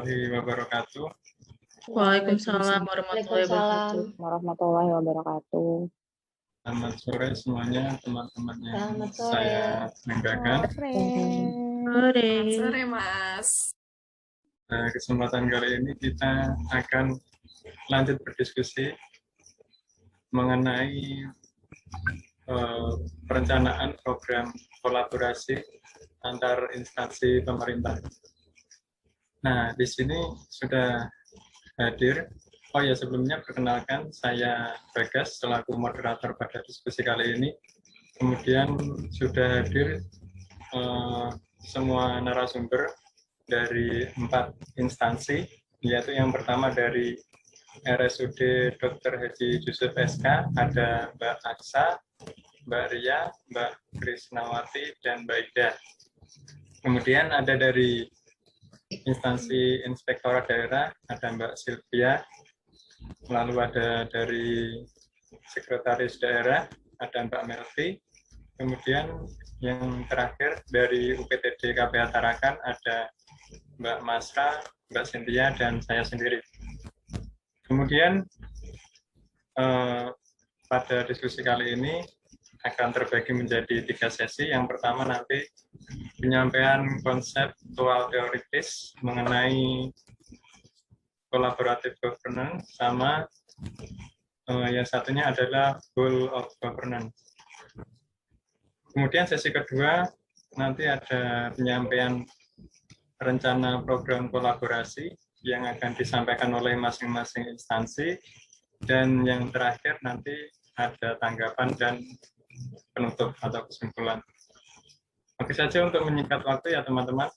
warahmatullahi wabarakatuh. Waalaikumsalam warahmatullahi wabarakatuh. Warahmatullahi wabarakatuh. Selamat sore semuanya teman-teman yang Selamat sore. saya banggakan. Sore. Sore, Mas. Kesempatan kali ini kita akan lanjut berdiskusi mengenai perencanaan program kolaborasi antar instansi pemerintah. Nah, di sini sudah hadir. Oh ya, sebelumnya perkenalkan, saya Bagas selaku moderator pada diskusi kali ini. Kemudian sudah hadir semua narasumber dari 4 instansi, yaitu yang pertama dari RSUD Dr. Haji Yusuf SK, ada Mbak Aksa, Mbak Ria, Mbak Krisnawati, dan Mbak Ida. Kemudian ada dari instansi Inspektorat Daerah, ada Mbak Sylvia, lalu ada dari Sekretaris Daerah, ada Mbak Melvi, kemudian yang terakhir dari UPTD KPH Tarakan ada Mbak Masra, Mbak Cynthia, dan saya sendiri. Kemudian pada diskusi kali ini akan terbagi menjadi 3 sesi. Yang pertama nanti penyampaian konseptual teoritis mengenai collaborative governance, sama yang satunya adalah goal of governance. Kemudian sesi kedua nanti ada penyampaian rencana program kolaborasi yang akan disampaikan oleh masing-masing instansi, dan yang terakhir nanti ada tanggapan dan penutup atau kesimpulan. Oke saja untuk menyingkat waktu ya teman-teman,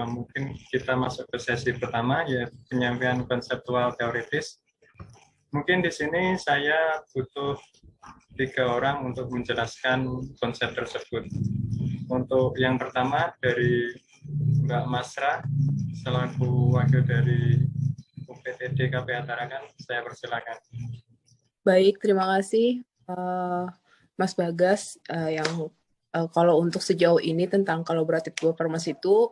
mungkin kita masuk ke sesi pertama, yaitu penyampaian konseptual teoritis. Mungkin di sini saya butuh 3 orang untuk menjelaskan konsep tersebut. Untuk yang pertama dari Mbak Masra, selaku wakil dari UPTD KPH Tarakan, saya persilakan. Baik, terima kasih Mas Bagas. Kalau untuk sejauh ini tentang collaborative governance itu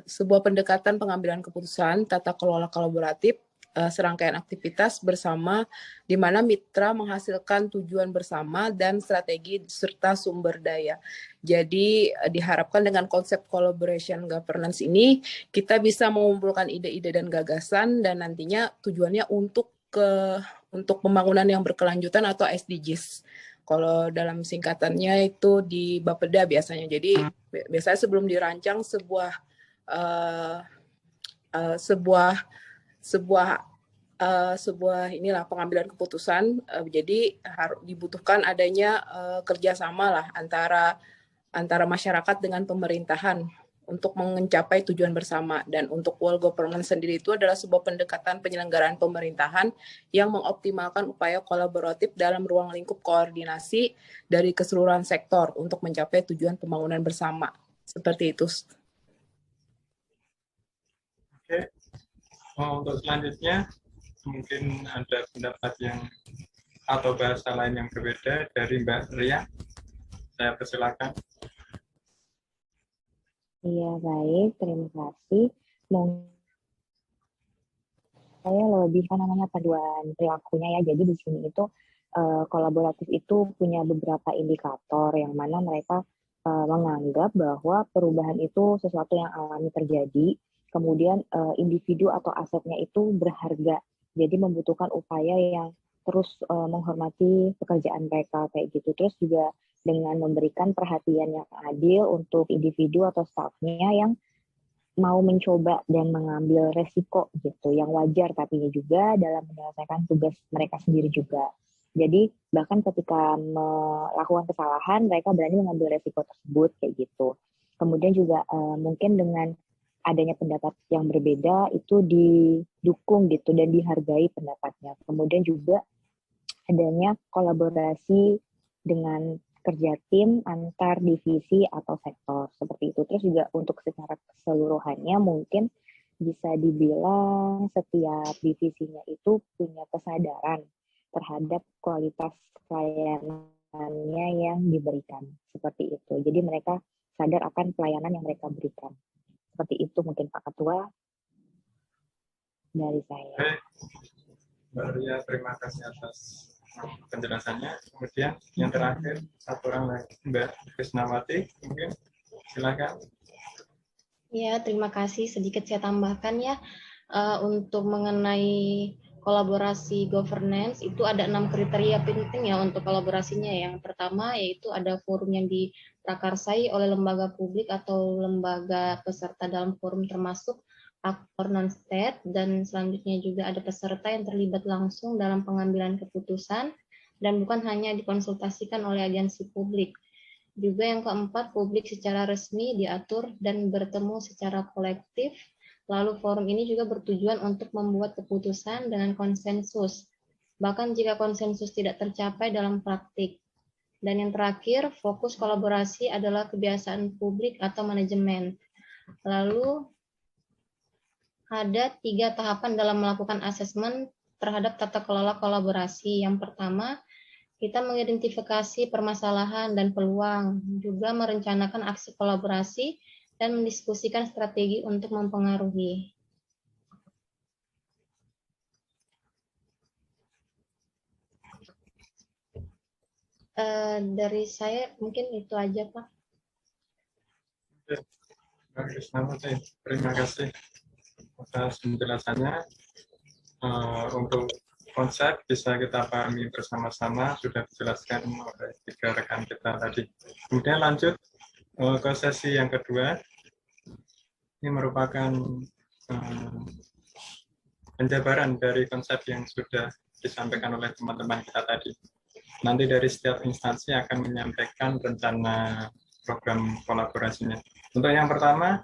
sebuah pendekatan pengambilan keputusan tata kelola kolaboratif, serangkaian aktivitas bersama di mana mitra menghasilkan tujuan bersama dan strategi serta sumber daya. Jadi diharapkan dengan konsep collaboration governance ini kita bisa mengumpulkan ide-ide dan gagasan, dan nantinya tujuannya untuk pembangunan yang berkelanjutan atau SDGs. Kalau dalam singkatannya itu di Bapeda biasanya. Jadi biasanya sebelum dirancang sebuah inilah pengambilan keputusan, jadi harus dibutuhkan adanya kerjasama lah antara masyarakat dengan pemerintahan untuk mencapai tujuan bersama. Dan untuk World Governance sendiri itu adalah sebuah pendekatan penyelenggaraan pemerintahan yang mengoptimalkan upaya kolaboratif dalam ruang lingkup koordinasi dari keseluruhan sektor untuk mencapai tujuan pembangunan bersama. Seperti itu. Oke. Untuk selanjutnya mungkin ada pendapat yang atau bahasa lain yang berbeda dari Mbak Ria. Saya persilakan. Iya, baik, terima kasih. Saya lebih paduan perilakunya ya. Jadi di sini itu kolaboratif itu punya beberapa indikator yang mana mereka menganggap bahwa perubahan itu sesuatu yang alami terjadi. Kemudian individu atau asetnya itu berharga. Jadi membutuhkan upaya yang terus menghormati pekerjaan mereka kayak gitu. Terus juga dengan memberikan perhatian yang adil untuk individu atau staffnya yang mau mencoba dan mengambil resiko gitu, yang wajar tapi juga dalam menyelesaikan tugas mereka sendiri juga. Jadi bahkan ketika melakukan kesalahan, mereka berani mengambil resiko tersebut kayak gitu. Kemudian juga mungkin dengan adanya pendapat yang berbeda itu didukung gitu dan dihargai pendapatnya. Kemudian juga adanya kolaborasi dengan kerja tim antar divisi atau sektor seperti itu. Terus juga untuk secara keseluruhannya mungkin bisa dibilang setiap divisinya itu punya kesadaran terhadap kualitas pelayanannya yang diberikan seperti itu. Jadi mereka sadar akan pelayanan yang mereka berikan. Seperti itu mungkin Pak Ketua. dari saya. Baik, Mbak Ria, terima kasih atas penjelasannya. Kemudian yang terakhir, satu orang lagi, Mbak Krisnawati, mungkin silakan. Ya, terima kasih. Sedikit saya tambahkan ya, untuk mengenai kolaborasi governance, itu ada 6 kriteria penting ya untuk kolaborasinya. Yang pertama yaitu ada forum yang diprakarsai oleh lembaga publik atau lembaga peserta dalam forum termasuk aktor non-state, dan selanjutnya juga ada peserta yang terlibat langsung dalam pengambilan keputusan dan bukan hanya dikonsultasikan oleh agensi publik. Juga yang keempat, publik secara resmi diatur dan bertemu secara kolektif. Lalu forum ini juga bertujuan untuk membuat keputusan dengan konsensus, bahkan jika konsensus tidak tercapai dalam praktik. Dan yang terakhir, fokus kolaborasi adalah kebiasaan publik atau manajemen. Lalu ada 3 tahapan dalam melakukan asesmen terhadap tata kelola kolaborasi. Yang pertama, kita mengidentifikasi permasalahan dan peluang, juga merencanakan aksi kolaborasi, dan mendiskusikan strategi untuk mempengaruhi. Dari saya mungkin itu aja, Pak. Mbak Krisnawati, terima kasih atas penjelasannya. Untuk konsep bisa kita pahami bersama-sama, sudah dijelaskan oleh 3 rekan kita tadi. Kemudian lanjut ke sesi yang kedua. Ini merupakan penjabaran dari konsep yang sudah disampaikan oleh teman-teman kita tadi. Nanti dari setiap instansi akan menyampaikan rencana program kolaborasinya. Untuk yang pertama,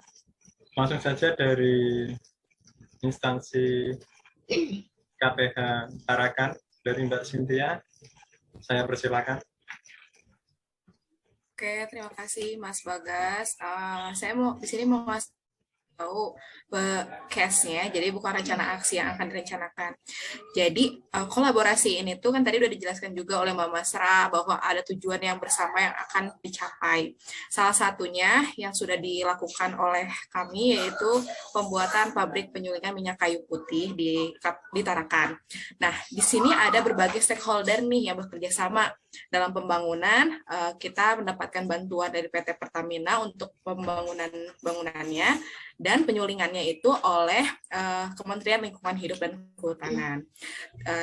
langsung saja dari instansi KPH Tarakan, dari Mbak Cynthia, saya persilakan. Oke, terima kasih Mas Bagas. Saya di sini mau ngasih tahu case-nya, jadi bukan rencana aksi yang akan direncanakan. Jadi kolaborasi ini tuh kan tadi udah dijelaskan juga oleh Mbak Masra bahwa ada tujuan yang bersama yang akan dicapai. Salah satunya yang sudah dilakukan oleh kami yaitu pembuatan pabrik penyulingan minyak kayu putih di Tarakan. Nah, di sini ada berbagai stakeholder nih yang bekerja sama dalam pembangunan. Kita mendapatkan bantuan dari PT Pertamina untuk bangunannya, dan penyulingannya itu oleh Kementerian Lingkungan Hidup dan Kehutanan.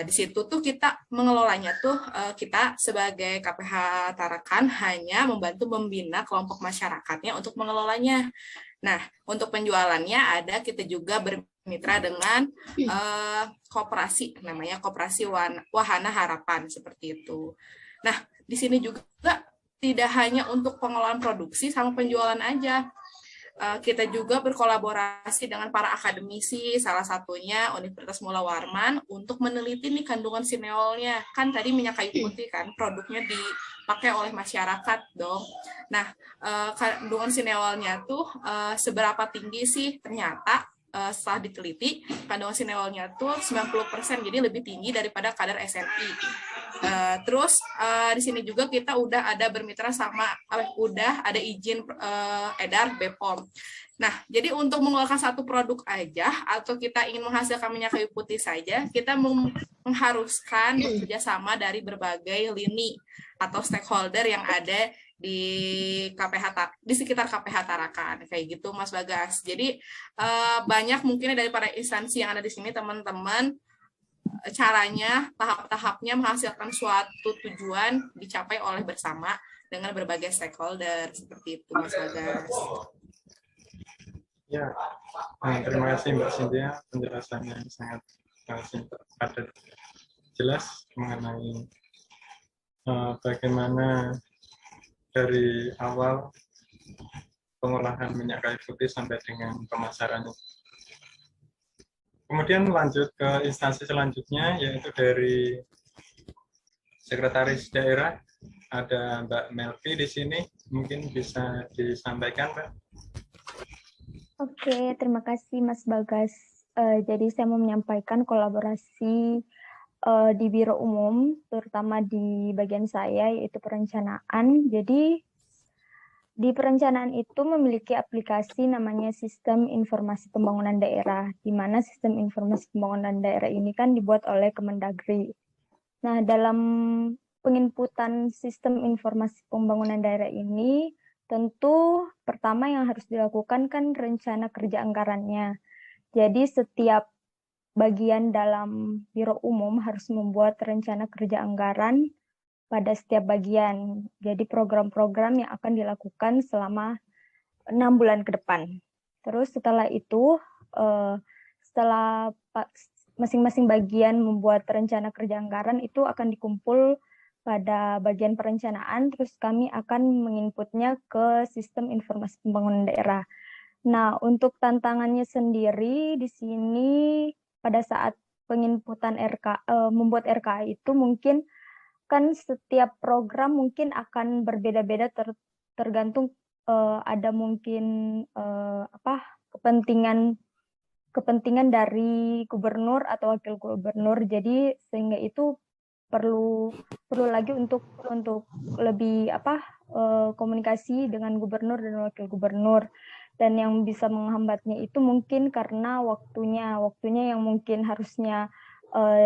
Di situ tuh kita mengelolanya tuh kita sebagai KPH Tarakan hanya membantu membina kelompok masyarakatnya untuk mengelolanya. Nah, untuk penjualannya ada kita juga bermitra dengan koperasi, namanya Koperasi Wahana Harapan, seperti itu. Nah, di sini juga tidak hanya untuk pengelolaan produksi sama penjualan aja. Kita juga berkolaborasi dengan para akademisi, salah satunya Universitas Mula Warman, untuk meneliti nih kandungan sineolnya. Kan tadi minyak kayu putih kan, produknya dipakai oleh masyarakat dong. Nah, kandungan sineolnya tuh seberapa tinggi sih? Ternyata setelah diteliti, kandungan sineolnya tuh 90%, jadi lebih tinggi daripada kadar SNI. Terus di sini juga kita udah ada bermitra sama, udah ada izin edar BPOM. Nah, jadi untuk mengeluarkan satu produk aja, atau kita ingin menghasilkan minyak kayu putih saja, kita mengharuskan bekerjasama dari berbagai lini atau stakeholder yang ada di sekitar KPH Tarakan, kayak gitu Mas Bagas. Jadi banyak mungkin dari para instansi yang ada di sini, teman-teman, caranya, tahap-tahapnya menghasilkan suatu tujuan dicapai oleh bersama dengan berbagai stakeholder, seperti itu Mas Bagas. Ya, terima kasih Mbak Cynthia, penjelasannya sangat singkat, padat, jelas mengenai bagaimana dari awal pengolahan minyak kayu putih sampai dengan pemasarannya. Kemudian lanjut ke instansi selanjutnya, yaitu dari Sekretaris Daerah, ada Mbak Melvi di sini, mungkin bisa disampaikan, Mbak. Oke, terima kasih Mas Bagas. Jadi saya mau menyampaikan kolaborasi di Biro Umum, terutama di bagian saya, yaitu perencanaan. Jadi Di perencanaan itu memiliki aplikasi namanya Sistem Informasi Pembangunan Daerah, di mana Sistem Informasi Pembangunan Daerah ini kan dibuat oleh Kemendagri. Nah, dalam penginputan Sistem Informasi Pembangunan Daerah ini, tentu pertama yang harus dilakukan kan rencana kerja anggarannya. Jadi setiap bagian dalam Biro Umum harus membuat rencana kerja anggaran pada setiap bagian. Jadi program-program yang akan dilakukan selama 6 bulan ke depan. Terus setelah itu, setelah masing-masing bagian membuat rencana kerja anggaran, itu akan dikumpul pada bagian perencanaan, terus kami akan menginputnya ke Sistem Informasi Pembangunan Daerah. Nah, untuk tantangannya sendiri di sini pada saat penginputan membuat RKA itu mungkin kan setiap program mungkin akan berbeda-beda tergantung ada mungkin kepentingan dari gubernur atau wakil gubernur. Jadi sehingga itu perlu lagi untuk lebih komunikasi dengan gubernur dan wakil gubernur. Dan yang bisa menghambatnya itu mungkin karena waktunya yang mungkin harusnya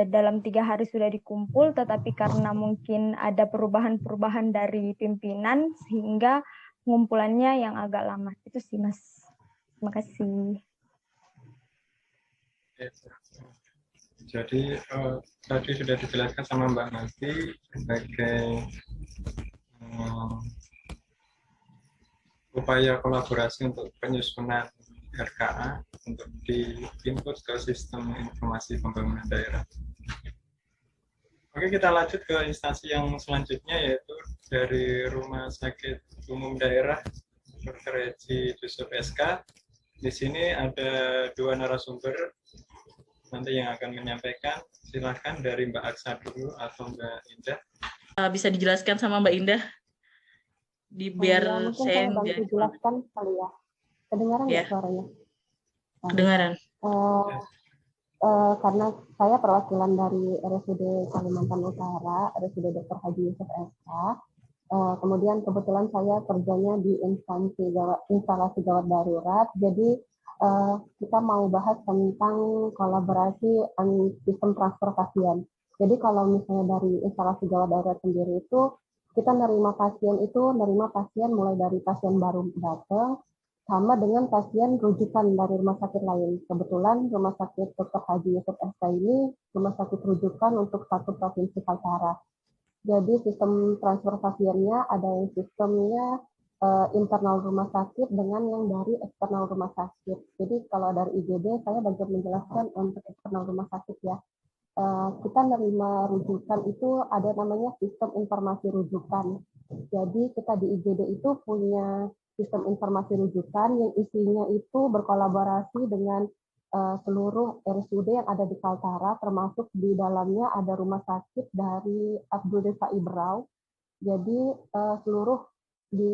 dalam 3 hari sudah dikumpul, tetapi karena mungkin ada perubahan-perubahan dari pimpinan sehingga pengumpulannya yang agak lama. Itu sih, Mas. Terima kasih. Jadi tadi sudah dijelaskan sama Mbak Nasti sebagai upaya kolaborasi untuk penyusunan RKA untuk diinput ke Sistem Informasi Pembangunan Daerah. Oke, kita lanjut ke instansi yang selanjutnya, yaitu dari Rumah Sakit Umum Daerah Dr. Haji Yusuf SK. Di sini ada 2 narasumber nanti yang akan menyampaikan. Silahkan dari Mbak Aksa dulu atau Mbak Indah. Bisa dijelaskan sama Mbak Indah? Biar mungkin saya bantu jelaskan kali ya. Kedengaran nggak suaranya? Kedengaran. Karena saya perwakilan dari RSUD Kalimantan Utara, RSUD Dr. Haji Yusuf SK. Kemudian kebetulan saya kerjanya di instalasi gawat darurat. Jadi kita mau bahas tentang kolaborasi sistem transfer pasien. Jadi kalau misalnya dari instalasi gawat darurat sendiri itu, kita nerima pasien mulai dari pasien baru datang sama dengan pasien rujukan dari rumah sakit lain. Kebetulan rumah sakit Dr. Haji Yusuf SK ini rumah sakit rujukan untuk 1 provinsi Kaltara. Jadi sistem transfer pasiennya ada yang sistemnya internal rumah sakit dengan yang dari eksternal rumah sakit. Jadi kalau dari IGD saya banyak menjelaskan untuk eksternal rumah sakit ya. Kita menerima rujukan itu ada namanya sistem informasi rujukan. Jadi kita di IGD itu punya sistem informasi rujukan yang isinya itu berkolaborasi dengan seluruh RSUD yang ada di Kaltara, termasuk di dalamnya ada rumah sakit dari Abdul Rifai Berau. Jadi seluruh di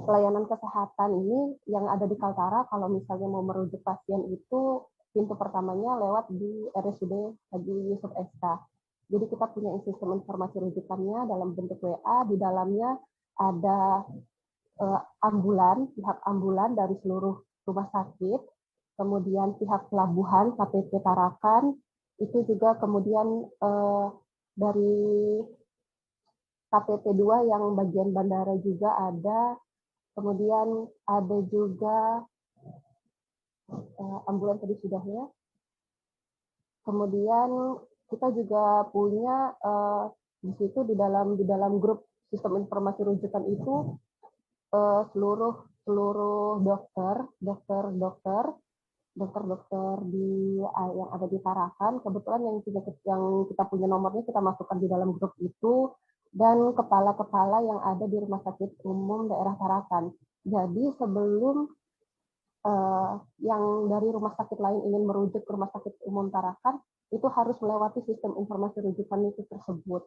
pelayanan kesehatan ini yang ada di Kaltara, kalau misalnya mau merujuk pasien itu pintu pertamanya lewat di RSUD Haji Yusuf SK. Jadi kita punya sistem informasi rujukannya dalam bentuk WA, di dalamnya ada pihak ambulan dari seluruh rumah sakit, kemudian pihak pelabuhan KPP Tarakan, itu juga kemudian dari KPP 2 yang bagian bandara juga ada, kemudian ada juga ambulan tadi sudah ya. Kemudian kita juga punya di situ di dalam grup sistem informasi rujukan itu seluruh dokter di yang ada di Tarakan. Kebetulan yang kita punya nomornya kita masukkan di dalam grup itu, dan kepala-kepala yang ada di Rumah Sakit Umum Daerah Tarakan. Jadi sebelum yang dari rumah sakit lain ingin merujuk ke Rumah Sakit Umum Tarakan, itu harus melewati sistem informasi rujukan itu tersebut.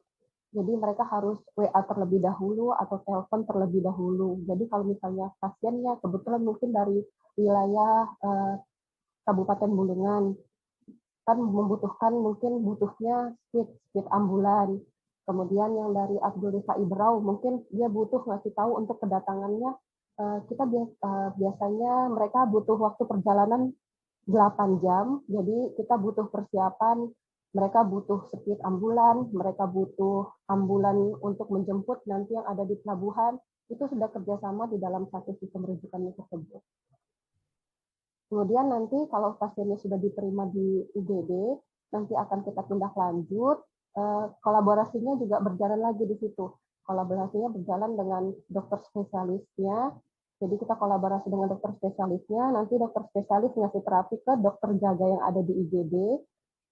Jadi mereka harus WA terlebih dahulu atau telepon terlebih dahulu. Jadi kalau misalnya pasiennya kebetulan mungkin dari wilayah Kabupaten Bulungan, kan butuhnya speed ambulan. Kemudian yang dari Abdul Rifai Berau, mungkin dia butuh ngasih tahu untuk kedatangannya. Kita biasanya mereka butuh waktu perjalanan 8 jam, jadi kita butuh persiapan. Mereka butuh speed ambulan, mereka butuh ambulan untuk menjemput nanti yang ada di pelabuhan. Itu sudah kerjasama di dalam satu sistem rujukan tersebut. Kemudian nanti kalau pasiennya sudah diterima di UGD, nanti akan kita tindak lanjut. Kolaborasinya juga berjalan lagi di situ. Kolaborasinya berjalan dengan dokter spesialisnya. Jadi kita kolaborasi dengan dokter spesialisnya. Nanti dokter spesialis ngasih terapi ke dokter jaga yang ada di IGD.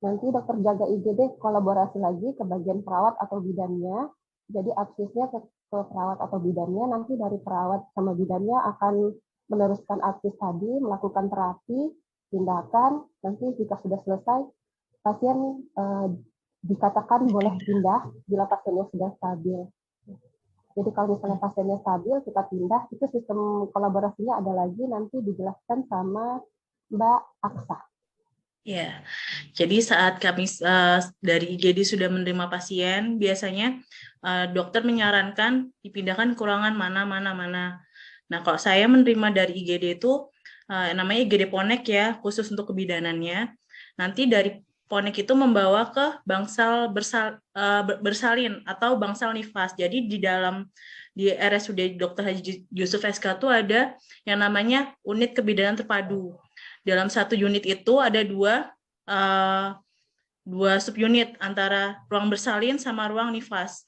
Nanti dokter jaga IGD kolaborasi lagi ke bagian perawat atau bidannya. Jadi aksesnya ke perawat atau bidannya. Nanti dari perawat sama bidannya akan meneruskan akses tadi, melakukan terapi, tindakan. Nanti jika sudah selesai, pasien dikatakan boleh pindah bila pasiennya sudah stabil. Jadi kalau misalnya pasiennya stabil, kita pindah, itu sistem kolaborasinya ada lagi, nanti dijelaskan sama Mbak Aksa. Ya, jadi saat kami dari IGD sudah menerima pasien, biasanya dokter menyarankan dipindahkan ke ruangan mana. Nah, kalau saya menerima dari IGD itu namanya IGD Ponek ya, khusus untuk kebidanannya. Nanti dari Ponek itu membawa ke bangsal bersalin atau bangsal nifas. Jadi di RSUD Dr. Haji Yusuf SK itu ada yang namanya unit kebidanan terpadu. Dalam satu unit itu ada dua subunit antara ruang bersalin sama ruang nifas.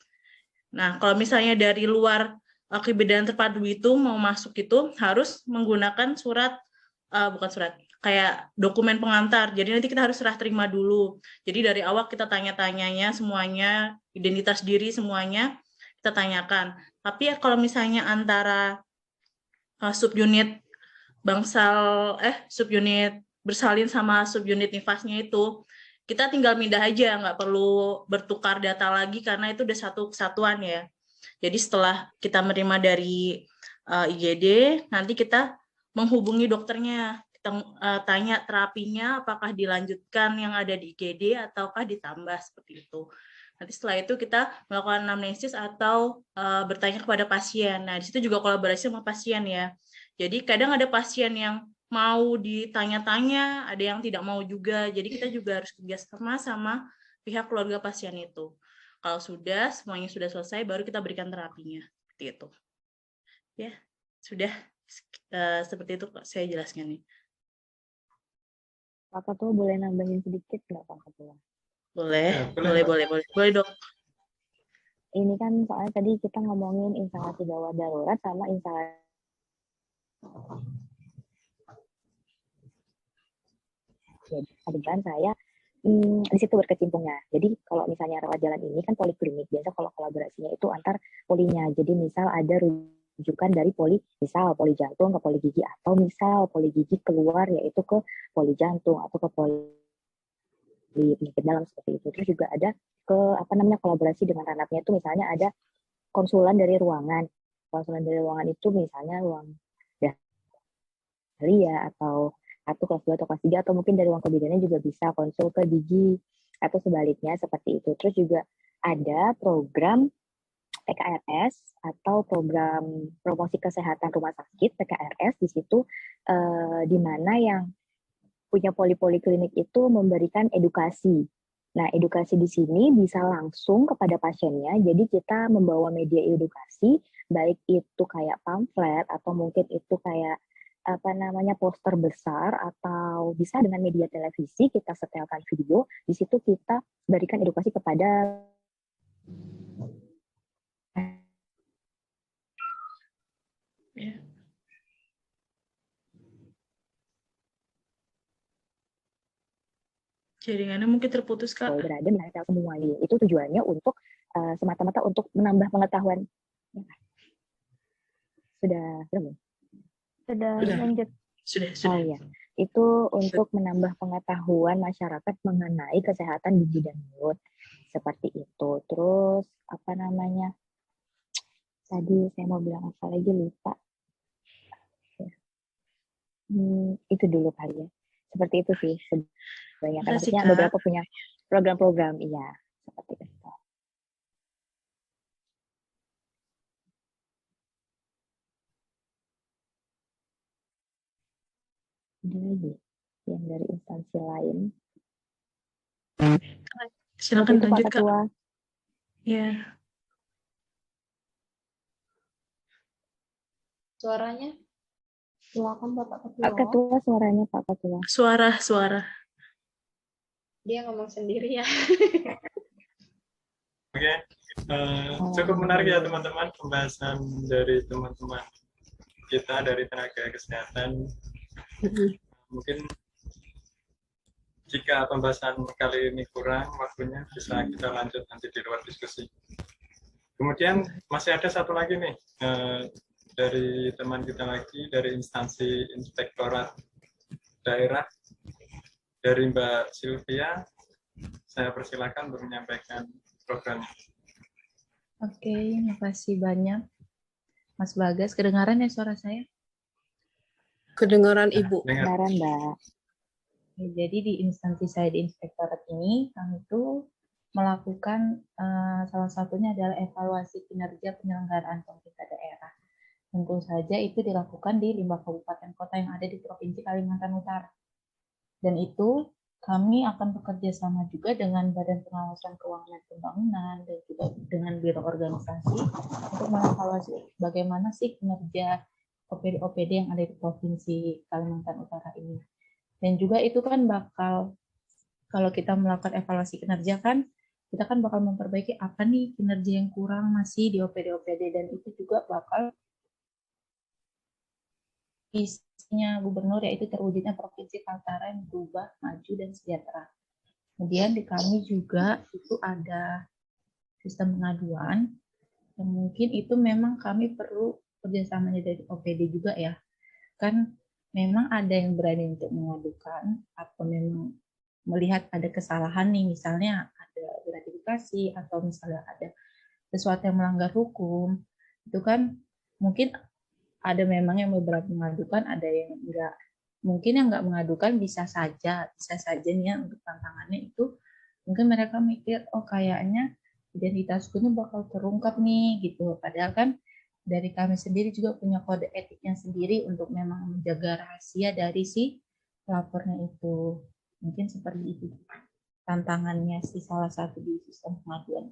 Nah, kalau misalnya dari luar kebidanan terpadu itu mau masuk itu harus menggunakan kayak dokumen pengantar. Jadi nanti kita harus serah terima dulu. Jadi dari awal kita tanya-tanyanya semuanya, identitas diri semuanya kita tanyakan. Tapi ya kalau misalnya antara subunit subunit bersalin sama subunit nifasnya itu kita tinggal pindah aja, nggak perlu bertukar data lagi karena itu udah satu kesatuan ya. Jadi setelah kita menerima dari IGD, nanti kita menghubungi dokternya, kita tanya terapinya apakah dilanjutkan yang ada di IGD ataukah ditambah seperti itu. Nanti setelah itu kita melakukan anamnesis atau bertanya kepada pasien. Nah, di situ juga kolaborasi sama pasien ya. Jadi kadang ada pasien yang mau ditanya-tanya, ada yang tidak mau juga. Jadi kita juga harus kerjasama sama pihak keluarga pasien itu. Kalau semuanya sudah selesai, baru kita berikan terapinya. Seperti itu. Ya, sudah seperti itu saya jelaskan nih. Pak Ketua boleh nambahin sedikit nggak Pak Ketua? Boleh Dok. Ini kan soalnya tadi kita ngomongin instalasi gawat darurat sama instalasi adegan saya di situ berkecimpungnya. Jadi kalau misalnya rawat jalan ini kan poliklinik, biasa kalau kolaborasinya itu antar polinya. Jadi misal ada rujukan dari poli jantung ke poli gigi, atau misal poli gigi keluar yaitu ke poli jantung atau ke poli penyakit dalam seperti itu. Terus juga ada ke kolaborasi dengan ranapnya itu misalnya ada konsulan dari ruangan. Konsulan dari ruangan itu misalnya ruang dahlia atau kelas 2 atau kelas 3, atau mungkin dari ruang kebidanan juga bisa konsul ke gigi atau sebaliknya seperti itu. Terus juga ada program PKRS atau program promosi kesehatan rumah sakit PKRS di situ di mana yang punya poliklinik itu memberikan edukasi. Nah, edukasi di sini bisa langsung kepada pasiennya. Jadi kita membawa media edukasi, baik itu kayak pamflet atau mungkin itu kayak poster besar, atau bisa dengan media televisi kita setelkan video. Di situ kita berikan edukasi kepada Jaringannya mungkin terputus, Kak. Berada menempel semuanya. Itu tujuannya untuk semata-mata untuk menambah pengetahuan. Sudah belum? Sudah lanjut. Sudah. Oh iya, itu untuk menambah pengetahuan masyarakat mengenai kesehatan gigi dan mulut seperti itu. Terus tadi saya mau bilang apa lagi lupa. Itu dulu kali ya. Seperti itu sih sebenarnya. Maksudnya beberapa punya program-program, iya seperti itu. Ada lagi yang dari instansi lain. Silakan Itu Pak lanjut, Kak. Ketua. Ya. Suaranya? Silakan Bapak Ketua. Pak Ketua, suaranya Pak Ketua. Suara. Dia ngomong sendiri ya. Oke, cukup menarik ya teman-teman pembahasan dari teman-teman kita dari tenaga kesehatan. Mungkin jika pembahasan kali ini kurang waktunya, bisa kita lanjut nanti di luar diskusi. Kemudian masih ada satu lagi nih, dari teman kita lagi, dari instansi Inspektorat Daerah, dari Mbak Sylvia. Saya persilakan untuk menyampaikan programnya. Oke, makasih banyak. Mas Bagas, kedengaran ya suara saya? Kedengaran Ibu. Kedengaran, Mbak. Jadi di instansi saya di Inspektorat ini, kami tuh melakukan salah satunya adalah evaluasi kinerja penyelenggaraan pemerintah daerah. Tentu saja itu dilakukan di 5 kabupaten kota yang ada di Provinsi Kalimantan Utara. Dan itu kami akan bekerja sama juga dengan Badan Pengawasan Keuangan dan Pembangunan dan juga dengan Biro Organisasi untuk mengevaluasi bagaimana sih kinerja OPD-OPD yang ada di Provinsi Kalimantan Utara ini. Dan juga itu kan bakal, kalau kita melakukan evaluasi kinerja kan, kita kan bakal memperbaiki apa nih kinerja yang kurang masih di OPD-OPD, dan itu juga bakal visinya gubernur, yaitu terwujudnya Provinsi Kaltara yang berubah, maju, dan sejahtera. Kemudian di kami juga itu ada sistem pengaduan, yang mungkin itu memang kami perlu kerjasamanya dari OPD juga ya. Kan memang ada yang berani untuk mengadukan atau memang melihat ada kesalahan nih, misalnya ada gratifikasi atau misalnya ada sesuatu yang melanggar hukum, itu kan mungkin ada memang yang beberapa mengadukan, ada yang enggak. Mungkin yang enggak mengadukan bisa saja nih ya, untuk tantangannya itu mungkin mereka mikir, oh kayaknya identitasku ini bakal terungkap nih gitu. Padahal kan dari kami sendiri juga punya kode etiknya sendiri untuk memang menjaga rahasia dari si pelapornya itu. Mungkin seperti itu tantangannya sih, salah satu di sistem pengaduan.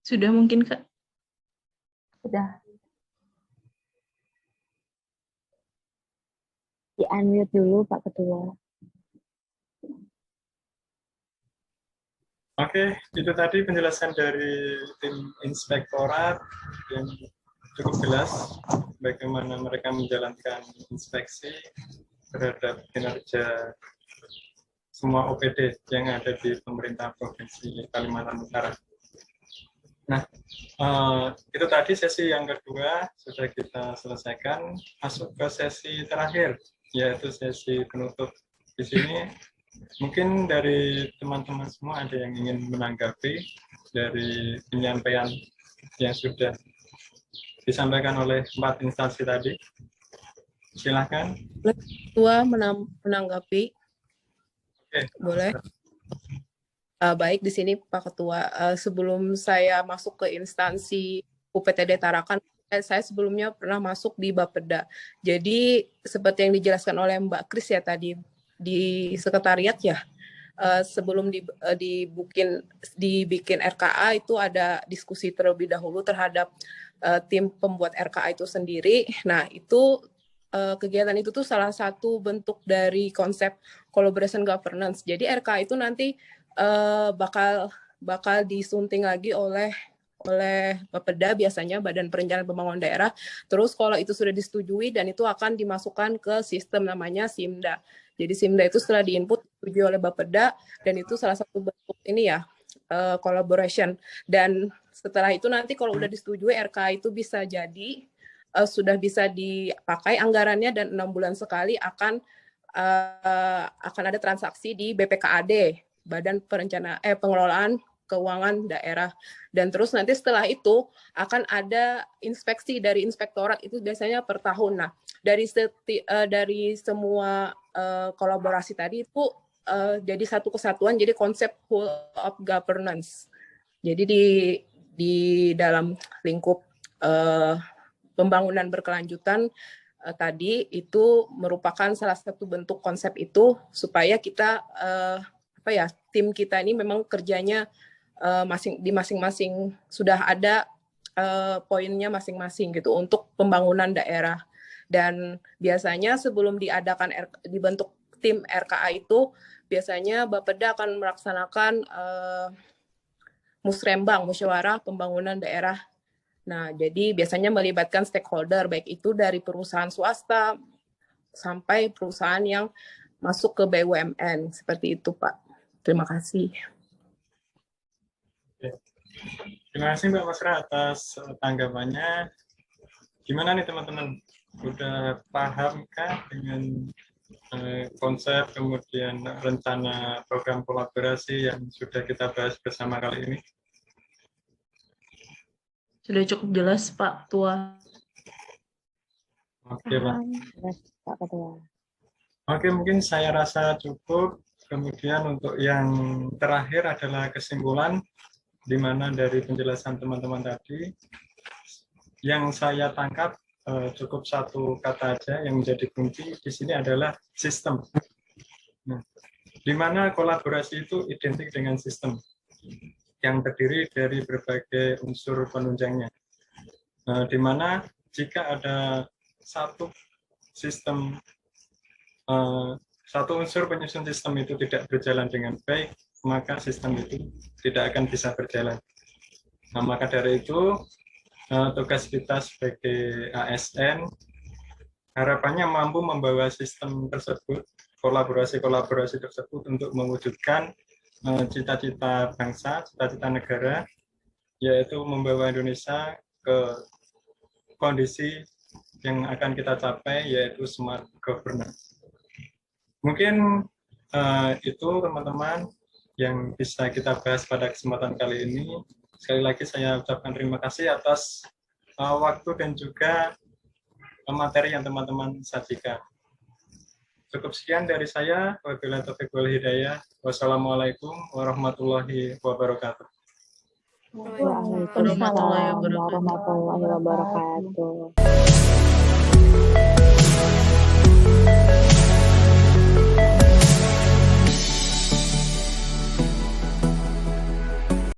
Sudah mungkin, Kak? Sudah. Di-unmute dulu Pak Ketua. Oke, itu tadi penjelasan dari tim inspektorat yang cukup jelas bagaimana mereka menjalankan inspeksi terhadap kinerja semua OPD yang ada di pemerintah Provinsi Kalimantan Utara. Nah, itu tadi sesi yang kedua sudah kita selesaikan, masuk ke sesi terakhir, yaitu sesi penutup. Di sini mungkin dari teman-teman semua ada yang ingin menanggapi dari penyampaian yang sudah disampaikan oleh 4 instansi tadi. Silakan. Ketua menanggapi. Oke. Boleh. Baik, di sini Pak Ketua, sebelum saya masuk ke instansi UPTD Tarakan, saya sebelumnya pernah masuk di Bapeda. Jadi seperti yang dijelaskan oleh Mbak Kris ya tadi, di sekretariat ya, sebelum dibikin RKA itu ada diskusi terlebih dahulu terhadap tim pembuat RKA itu sendiri. Nah, itu kegiatan itu tuh salah satu bentuk dari konsep collaboration governance. Jadi RKA itu nanti bakal disunting lagi oleh Bapeda, biasanya Badan Perencanaan Pembangunan Daerah. Terus kalau itu sudah disetujui dan itu akan dimasukkan ke sistem namanya SIMDA. Jadi SIMDA itu setelah diinput disetujui oleh Bapeda, dan itu salah satu bentuk ini ya, collaboration. Dan setelah itu nanti kalau udah disetujui RKA itu bisa jadi sudah bisa dipakai anggarannya, dan 6 bulan sekali akan ada transaksi di BPKAD, Badan Pengelolaan Keuangan Daerah. Dan terus nanti setelah itu akan ada inspeksi dari inspektorat, itu biasanya per tahun. Nah, dari semua kolaborasi tadi itu jadi satu kesatuan, jadi konsep whole of governance. Jadi di dalam lingkup pembangunan berkelanjutan tadi itu merupakan salah satu bentuk konsep itu supaya kita tim kita ini memang kerjanya di masing-masing sudah ada poinnya masing-masing gitu untuk pembangunan daerah. Dan biasanya sebelum dibentuk tim RKA itu biasanya Bapeda akan melaksanakan musrembang, musyawarah pembangunan daerah. Nah, jadi biasanya melibatkan stakeholder, baik itu dari perusahaan swasta sampai perusahaan yang masuk ke BUMN. Seperti itu, Pak. Terima kasih. Terima kasih Mbak Masra atas tanggapannya. Gimana nih teman-teman? Udah pahamkah dengan konsep kemudian rencana program kolaborasi yang sudah kita bahas bersama kali ini? Sudah cukup jelas Pak Tua. Oke Pak. Pak Ketua. Oke, mungkin saya rasa cukup. Kemudian untuk yang terakhir adalah kesimpulan, di mana dari penjelasan teman-teman tadi, yang saya tangkap cukup satu kata aja yang menjadi kunci di sini adalah sistem. Nah, di mana kolaborasi itu identik dengan sistem yang terdiri dari berbagai unsur penunjangnya. Di mana jika ada satu sistem, satu unsur penyusun sistem itu tidak berjalan dengan baik, maka sistem itu tidak akan bisa berjalan. Nah, maka dari itu, tugas kita sebagai ASN, harapannya mampu membawa sistem tersebut, kolaborasi-kolaborasi tersebut untuk mewujudkan cita-cita bangsa, cita-cita negara, yaitu membawa Indonesia ke kondisi yang akan kita capai, yaitu smart governance. Mungkin itu teman-teman yang bisa kita bahas pada kesempatan kali ini. Sekali lagi saya ucapkan terima kasih atas waktu dan juga materi yang teman-teman sajikan. Cukup sekian dari saya. Wabillahi taufiq wal hidayah. Wassalamualaikum warahmatullahi wabarakatuh. Waalaikumsalam warahmatullahi wabarakatuh.